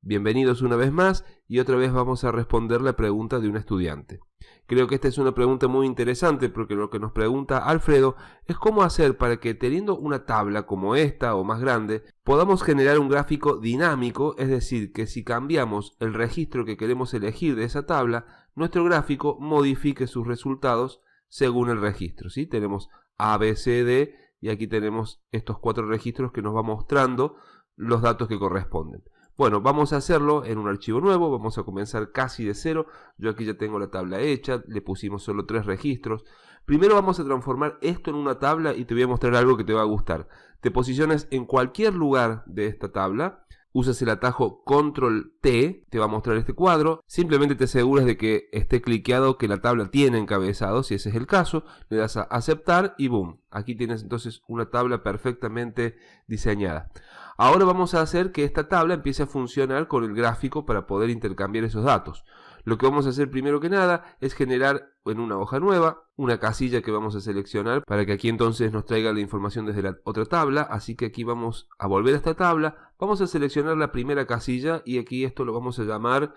Bienvenidos una vez más y otra vez vamos a responder la pregunta de un estudiante. Creo que esta es una pregunta muy interesante porque lo que nos pregunta Alfredo es cómo hacer para que teniendo una tabla como esta o más grande podamos generar un gráfico dinámico, es decir, que si cambiamos el registro que queremos elegir de esa tabla, nuestro gráfico modifique sus resultados según el registro, ¿sí? Tenemos A, B, C, D y aquí tenemos estos 4 registros que nos va mostrando los datos que corresponden. Bueno, vamos a hacerlo en un archivo nuevo, vamos a comenzar casi de cero. Yo aquí ya tengo la tabla hecha, le pusimos solo 3 registros. Primero vamos a transformar esto en una tabla y te voy a mostrar algo que te va a gustar. Te posicionas en cualquier lugar de esta tabla, usas el atajo Control T, te va a mostrar este cuadro. Simplemente te aseguras de que esté cliqueado, que la tabla tiene encabezado, si ese es el caso. Le das a aceptar y boom, aquí tienes entonces una tabla perfectamente diseñada. Ahora vamos a hacer que esta tabla empiece a funcionar con el gráfico para poder intercambiar esos datos. Lo que vamos a hacer primero que nada es generar en una hoja nueva una casilla que vamos a seleccionar para que aquí entonces nos traiga la información desde la otra tabla. Así que aquí vamos a volver a esta tabla, vamos a seleccionar la primera casilla y aquí esto lo vamos a llamar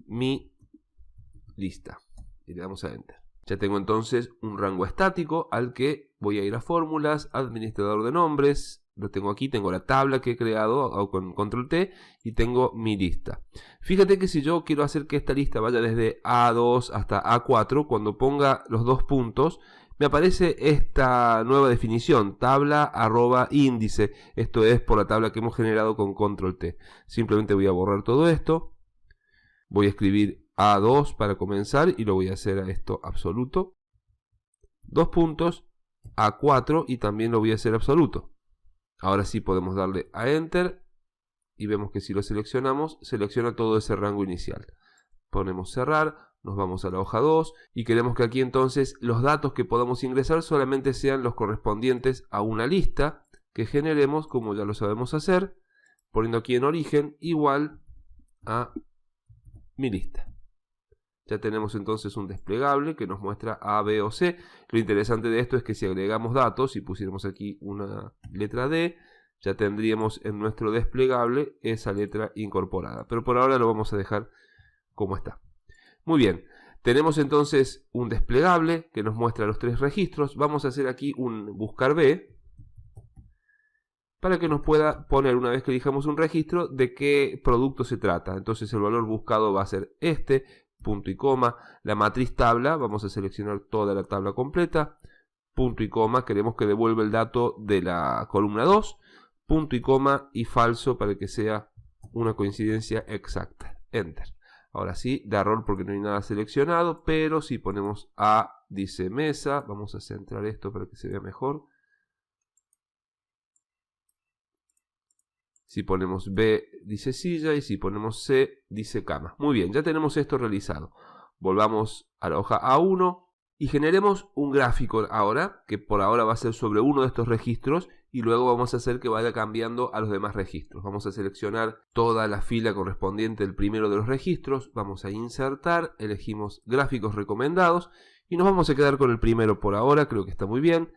mi lista y le damos a Enter. Ya tengo entonces un rango estático al que voy a ir a fórmulas, administrador de nombres. Lo tengo aquí, tengo la tabla que he creado con Control T y tengo mi lista. Fíjate que si yo quiero hacer que esta lista vaya desde A2 hasta A4, cuando ponga los 2 puntos, me aparece esta nueva definición, tabla@índice. Esto es por la tabla que hemos generado con Control T. Simplemente voy a borrar todo esto. Voy a escribir A2 para comenzar y lo voy a hacer a esto absoluto. 2 puntos, A4 y también lo voy a hacer absoluto. Ahora sí podemos darle a Enter y vemos que si lo seleccionamos, selecciona todo ese rango inicial. Ponemos cerrar, nos vamos a la hoja 2 y queremos que aquí entonces los datos que podamos ingresar solamente sean los correspondientes a una lista que generemos, como ya lo sabemos hacer, poniendo aquí en origen igual a mi lista. Ya tenemos entonces un desplegable que nos muestra A, B o C. Lo interesante de esto es que si agregamos datos y pusiéramos aquí una letra D, ya tendríamos en nuestro desplegable esa letra incorporada. Pero por ahora lo vamos a dejar como está. Muy bien, tenemos entonces un desplegable que nos muestra los 3 registros. Vamos a hacer aquí un buscar B para que nos pueda poner, una vez que elijamos un registro, de qué producto se trata. Entonces el valor buscado va a ser este, punto y coma, la matriz tabla, vamos a seleccionar toda la tabla completa, punto y coma, queremos que devuelva el dato de la columna 2, punto y coma y falso para que sea una coincidencia exacta, Enter. Ahora sí, da error porque no hay nada seleccionado, pero si ponemos A, dice mesa, vamos a centrar esto para que se vea mejor. Si ponemos B, dice silla, y si ponemos C, dice cama. Muy bien, ya tenemos esto realizado. Volvamos a la hoja A1 y generemos un gráfico ahora, que por ahora va a ser sobre uno de estos registros, y luego vamos a hacer que vaya cambiando a los demás registros. Vamos a seleccionar toda la fila correspondiente al primero de los registros, vamos a insertar, elegimos gráficos recomendados, y nos vamos a quedar con el primero por ahora, creo que está muy bien.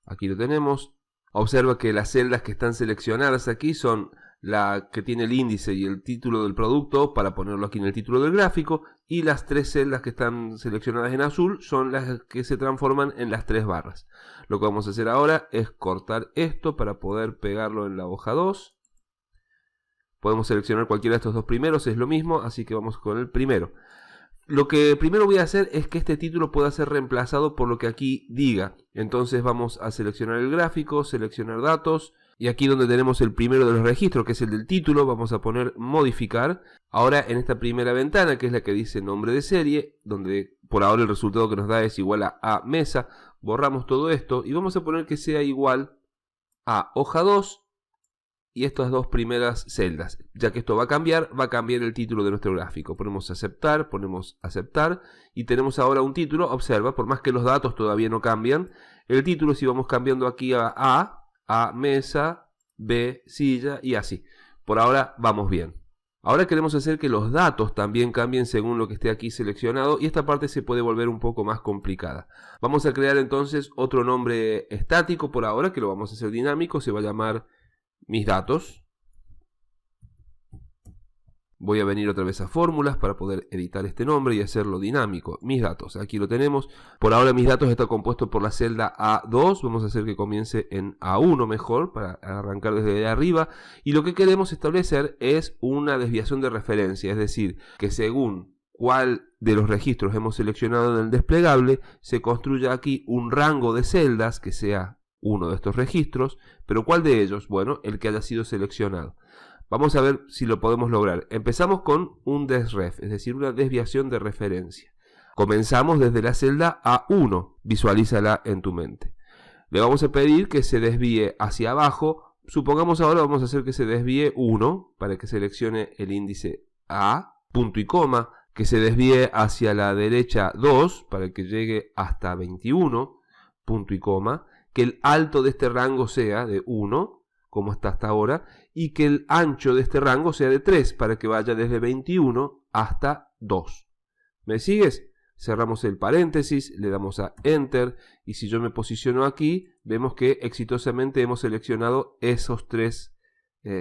Aquí lo tenemos. Observa que las celdas que están seleccionadas aquí son la que tiene el índice y el título del producto para ponerlo aquí en el título del gráfico, y las 3 celdas que están seleccionadas en azul son las que se transforman en las 3 barras. Lo que vamos a hacer ahora es cortar esto para poder pegarlo en la hoja 2. Podemos seleccionar cualquiera de estos 2 primeros, es lo mismo, así que vamos con el primero. Lo que primero voy a hacer es que este título pueda ser reemplazado por lo que aquí diga. Entonces vamos a seleccionar el gráfico, seleccionar datos, y aquí donde tenemos el primero de los registros, que es el del título, vamos a poner modificar. Ahora en esta primera ventana, que es la que dice nombre de serie, donde por ahora el resultado que nos da es igual a mesa, borramos todo esto y vamos a poner que sea igual a hoja 2 y estas 2 primeras celdas. Ya que esto va a cambiar el título de nuestro gráfico. Ponemos aceptar y tenemos ahora un título. Observa, por más que los datos todavía no cambian, el título si vamos cambiando aquí a mesa, B, silla y así. Por ahora vamos bien. Ahora queremos hacer que los datos también cambien según lo que esté aquí seleccionado y esta parte se puede volver un poco más complicada. Vamos a crear entonces otro nombre estático por ahora, que lo vamos a hacer dinámico, se va a llamar mis datos. Voy a venir otra vez a fórmulas para poder editar este nombre y hacerlo dinámico. Mis datos, aquí lo tenemos. Por ahora mis datos está compuesto por la celda A2. Vamos a hacer que comience en A1 mejor para arrancar desde arriba. Y lo que queremos establecer es una desviación de referencia. Es decir, que según cuál de los registros hemos seleccionado en el desplegable, se construya aquí un rango de celdas que sea uno de estos registros. Pero ¿cuál de ellos? Bueno, el que haya sido seleccionado. Vamos a ver si lo podemos lograr. Empezamos con un desref, es decir, una desviación de referencia. Comenzamos desde la celda A1, visualízala en tu mente. Le vamos a pedir que se desvíe hacia abajo. Supongamos ahora vamos a hacer que se desvíe 1 para que seleccione el índice A, punto y coma, que se desvíe hacia la derecha 2 para que llegue hasta 21, punto y coma, que el alto de este rango sea de 1, como está hasta ahora, y que el ancho de este rango sea de 3 para que vaya desde 21 hasta 2. ¿Me sigues? Cerramos el paréntesis, le damos a Enter y si yo me posiciono aquí, vemos que exitosamente hemos seleccionado esos 3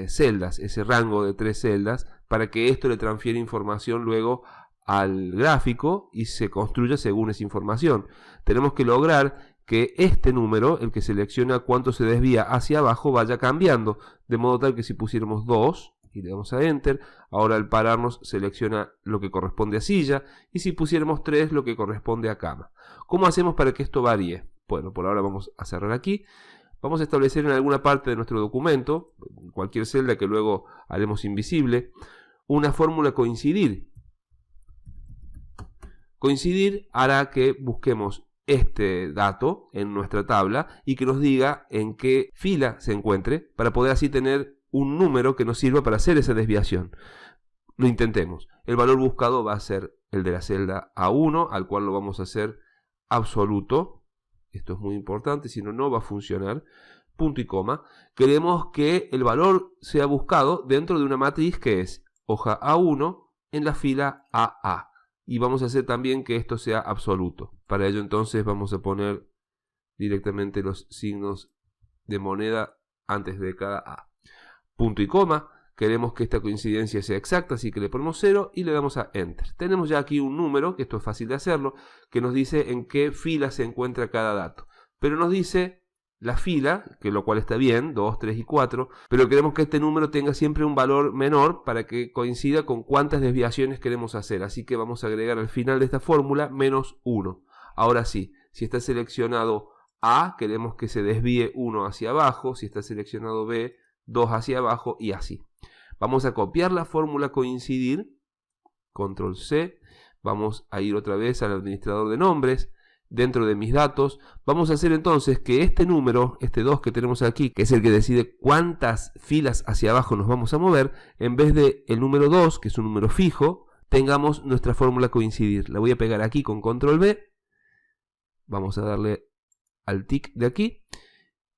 celdas, ese rango de 3 celdas, para que esto le transfiera información luego al gráfico y se construya según esa información. Tenemos que lograr que este número, el que selecciona cuánto se desvía hacia abajo, vaya cambiando, de modo tal que si pusiéramos 2 y le damos a Enter, ahora al pararnos selecciona lo que corresponde a silla, y si pusiéramos 3 lo que corresponde a cama. ¿Cómo hacemos para que esto varíe? Bueno, por ahora vamos a cerrar aquí. Vamos a establecer en alguna parte de nuestro documento, cualquier celda que luego haremos invisible, una fórmula coincidir. Coincidir hará que busquemos este dato en nuestra tabla y que nos diga en qué fila se encuentre para poder así tener un número que nos sirva para hacer esa desviación. Lo intentemos. El valor buscado va a ser el de la celda A1, al cual lo vamos a hacer absoluto. Esto es muy importante, si no, no va a funcionar. Punto y coma. Queremos que el valor sea buscado dentro de una matriz que es hoja A1 en la fila AA. Y vamos a hacer también que esto sea absoluto. Para ello entonces vamos a poner directamente los signos de moneda antes de cada A. Punto y coma. Queremos que esta coincidencia sea exacta, así que le ponemos 0 y le damos a Enter. Tenemos ya aquí un número, que esto es fácil de hacerlo, que nos dice en qué fila se encuentra cada dato. Pero nos dice la fila, que lo cual está bien, 2, 3 y 4, pero queremos que este número tenga siempre un valor menor para que coincida con cuántas desviaciones queremos hacer. Así que vamos a agregar al final de esta fórmula menos 1. Ahora sí, si está seleccionado A, queremos que se desvíe 1 hacia abajo, si está seleccionado B, 2 hacia abajo y así. Vamos a copiar la fórmula coincidir, control C, vamos a ir otra vez al administrador de nombres, dentro de mis datos, vamos a hacer entonces que este número, este 2 que tenemos aquí, que es el que decide cuántas filas hacia abajo nos vamos a mover, en vez de el número 2, que es un número fijo, tengamos nuestra fórmula coincidir. La voy a pegar aquí con control B, vamos a darle al tic de aquí,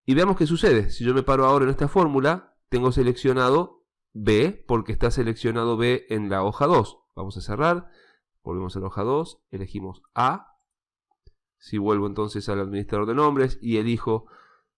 y veamos qué sucede. Si yo me paro ahora en esta fórmula, tengo seleccionado B, porque está seleccionado B en la hoja 2. Vamos a cerrar, volvemos a la hoja 2, elegimos A. Si vuelvo entonces al administrador de nombres y elijo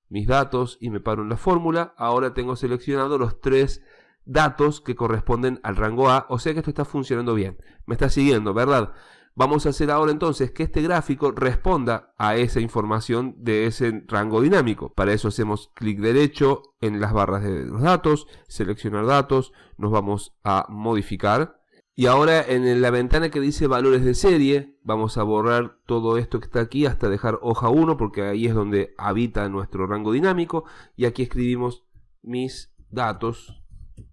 mis datos y me paro en la fórmula, ahora tengo seleccionado los 3 datos que corresponden al rango A, o sea que esto está funcionando bien. Me está siguiendo, ¿verdad? Vamos a hacer ahora entonces que este gráfico responda a esa información de ese rango dinámico. Para eso hacemos clic derecho en las barras de los datos, seleccionar datos, nos vamos a modificar. Y ahora en la ventana que dice valores de serie, vamos a borrar todo esto que está aquí hasta dejar hoja 1, porque ahí es donde habita nuestro rango dinámico. Y aquí escribimos mis datos,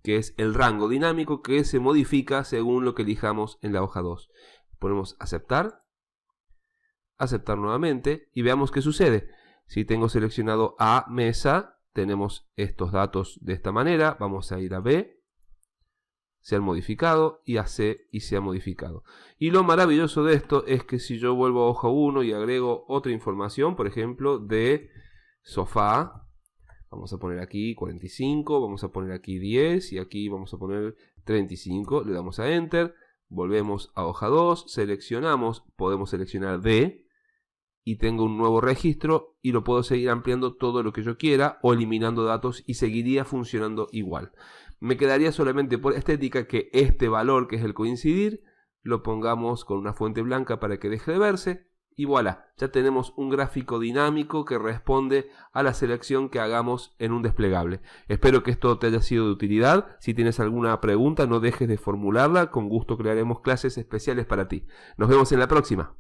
que es el rango dinámico que se modifica según lo que elijamos en la hoja 2. Ponemos aceptar, aceptar nuevamente y veamos qué sucede. Si tengo seleccionado A mesa, tenemos estos datos de esta manera. Vamos a ir a B. Se han modificado y a C y se ha modificado. Y lo maravilloso de esto es que si yo vuelvo a hoja 1 y agrego otra información, por ejemplo de sofá, vamos a poner aquí 45, vamos a poner aquí 10 y aquí vamos a poner 35, le damos a Enter, volvemos a hoja 2, seleccionamos, podemos seleccionar D y tengo un nuevo registro y lo puedo seguir ampliando todo lo que yo quiera o eliminando datos y seguiría funcionando igual. Me quedaría solamente por estética que este valor, que es el coincidir, lo pongamos con una fuente blanca para que deje de verse. Y voilà, ya tenemos un gráfico dinámico que responde a la selección que hagamos en un desplegable. Espero que esto te haya sido de utilidad. Si tienes alguna pregunta, no dejes de formularla. Con gusto crearemos clases especiales para ti. Nos vemos en la próxima.